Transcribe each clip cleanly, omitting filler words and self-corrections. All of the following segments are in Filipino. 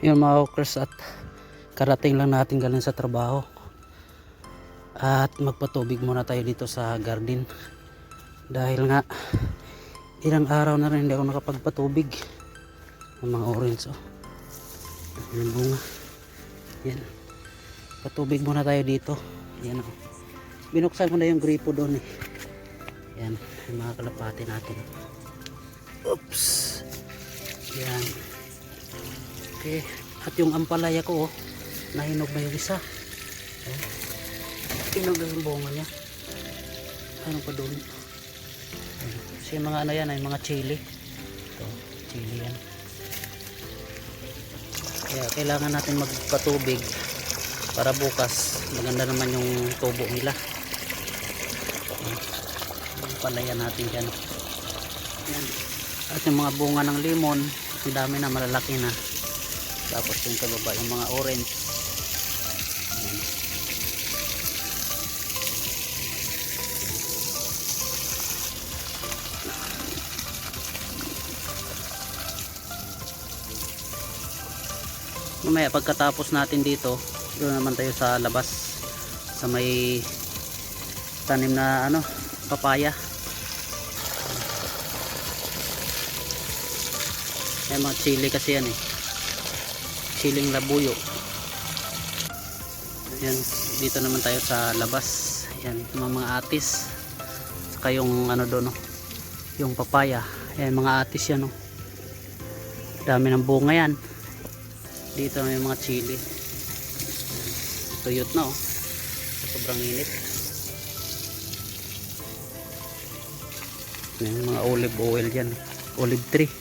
Yun mga hawkers, at karating lang natin galing sa trabaho at magpatubig muna tayo dito sa garden dahil nga ilang araw na rin hindi ako nakapagpatubig ng mga orange. Yung bunga yan, patubig muna tayo dito. Yan, binuksan ko na yung gripo doon eh. Yan yung mga kalapati natin. Oops, yan. Okay, at yung ampalaya ko nahinog na yung isa. Hinog na yung bunga niya. Ano pa doon? Kasi yung mga ano yan ay mga chili. Ito, chili yan. Kaya kailangan natin magpatubig para bukas maganda naman yung tubo nila. Ampalaya natin dyan. Yan. At yung mga bunga ng limon, ang dami na, malalaki na. Tapos yung kababa yung mga orange. Ayan. Mamaya pagkatapos natin dito, doon naman tayo sa labas sa may tanim na ano, papaya. May mga chili kasi yan eh, chiling labuyo. Yan, dito naman tayo sa labas. Yan, mga atis, saka yung ano doon, yung papaya. Yan, mga atis yan, dami ng bunga yan. Dito may mga chili, tuyot na sobrang init. May mga olive oil yan, olive tree.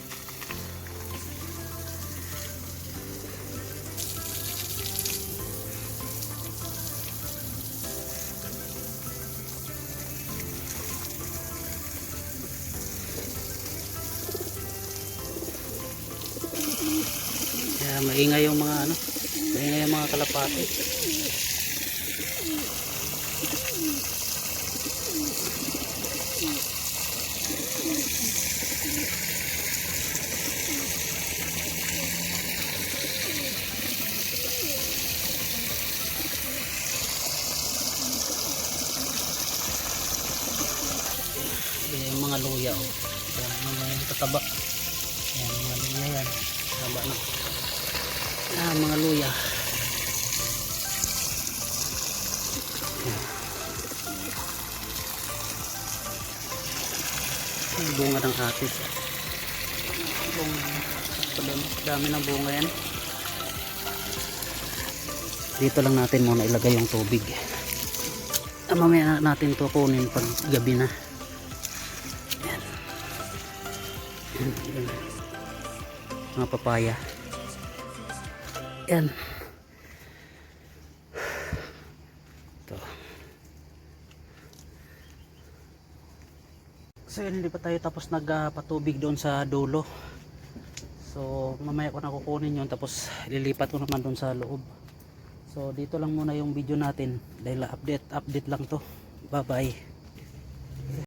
Kaya maingay yung mga ano, maingay yung mga kalapati. Yung mga luya yan, mga tataba yan, mga luya yan, taba na. Mga luya. Yung bunga ng atis. Dami ng bunga yan. Dito lang natin muna ilagay yung tubig. Mamaya natin ito kunin pag gabi na. Yan. Yan. Mga papaya. Yan. Ito. So yun, hindi pa tayo tapos nagpatubig doon sa dulo. So mamaya ko na kukunin yun, tapos lilipat ko naman doon sa loob. So dito lang muna yung video natin dahil update lang to. Bye bye.